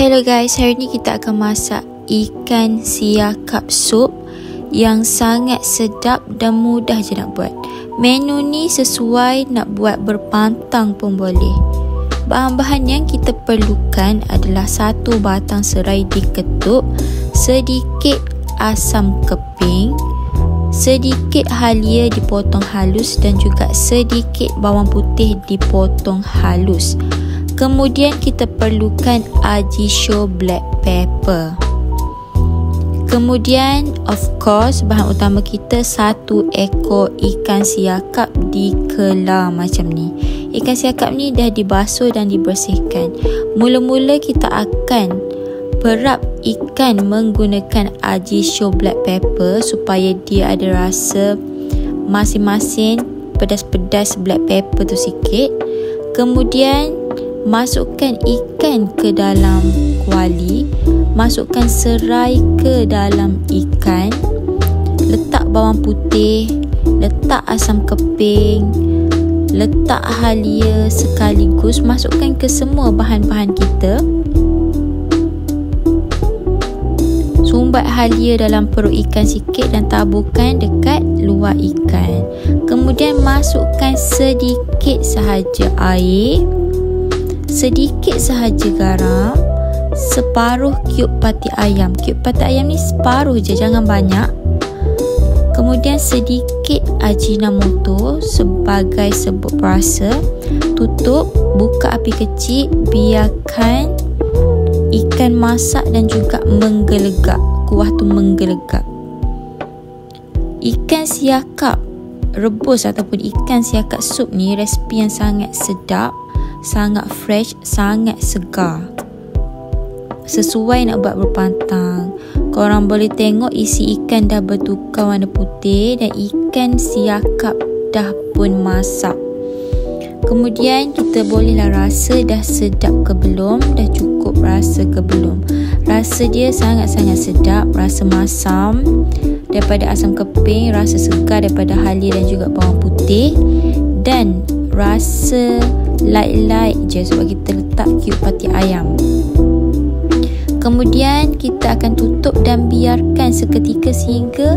Hello guys, hari ni kita akan masak ikan siakap sup yang sangat sedap dan mudah je nak buat. Menu ni sesuai nak buat berpantang pun boleh. Bahan-bahan yang kita perlukan adalah 1 batang serai diketuk, sedikit asam keping, sedikit halia dipotong halus dan juga sedikit bawang putih dipotong halus. Kemudian kita perlukan ajisho black pepper. Kemudian of course bahan utama kita 1 ekor ikan siakap dikelar macam ni. Ikan siakap ni dah dibasuh dan dibersihkan. Mula-mula kita akan perap ikan menggunakan ajisho black pepper supaya dia ada rasa masing-masing pedas-pedas black pepper tu sikit. Kemudian masukkan ikan ke dalam kuali, masukkan serai ke dalam ikan, letak bawang putih, letak asam keping, letak halia sekaligus, masukkan ke semua bahan-bahan kita. Sumbat halia dalam perut ikan sikit dan taburkan dekat luar ikan. Kemudian masukkan sedikit sahaja air, sedikit sahaja garam, separuh cube pati ayam. Cube pati ayam ni separuh je, jangan banyak. Kemudian sedikit ajinomoto sebagai sebut perasa. Tutup, buka api kecil, biarkan ikan masak dan juga menggelegak. Kuah tu menggelegak. Ikan siakap rebus ataupun ikan siakap sup ni resipi yang sangat sedap, sangat fresh, sangat segar. Sesuai nak buat berpantang. Korang boleh tengok isi ikan dah bertukar warna putih dan ikan siakap dah pun masak. Kemudian kita bolehlah rasa dah sedap ke belum, dah cukup rasa ke belum. Rasa dia sangat-sangat sedap, rasa masam daripada asam keping, rasa segar daripada halia dan juga bawang putih, dan rasa light-light je sebab kita letak cube pati ayam. Kemudian kita akan tutup dan biarkan seketika sehingga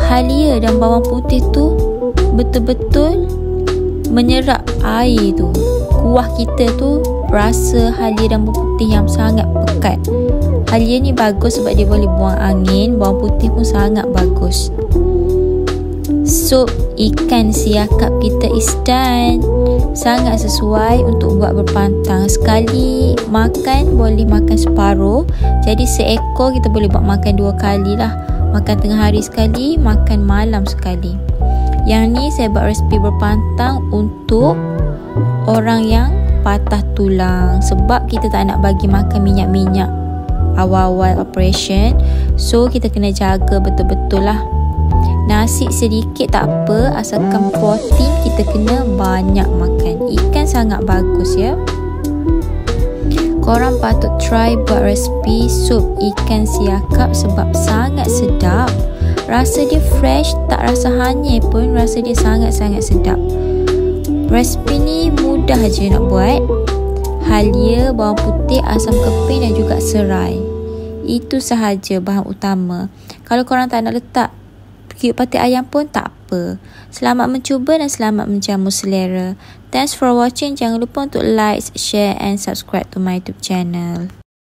halia dan bawang putih tu betul-betul menyerap air tu. Kuah kita tu rasa halia dan bawang putih yang sangat pekat. Halia ni bagus sebab dia boleh buang angin, bawang putih pun sangat bagus. Sup ikan siakap kita is done. Sangat sesuai untuk buat berpantang. Sekali makan boleh makan separuh. Jadi seekor kita boleh buat makan 2 kali lah. Makan tengah hari sekali, makan malam sekali. Yang ni saya buat resipi berpantang untuk orang yang patah tulang, sebab kita tak nak bagi makan minyak-minyak awal-awal operation. So kita kena jaga betul-betul lah. Nasi sedikit tak apa, asalkan protein kita kena banyak makan. Ikan sangat bagus ya. Korang patut try buat resipi sup ikan siakap sebab sangat sedap. Rasa dia fresh, tak rasa hanyir pun, rasa dia sangat-sangat sedap. Resipi ni mudah je nak buat. Halia, bawang putih, asam keping dan juga serai. Itu sahaja bahan utama. Kalau korang tak nak letak cube pati ayam pun tak apa. Selamat mencuba dan selamat menjamu selera. Thanks for watching. Jangan lupa untuk like, share and subscribe to my YouTube channel.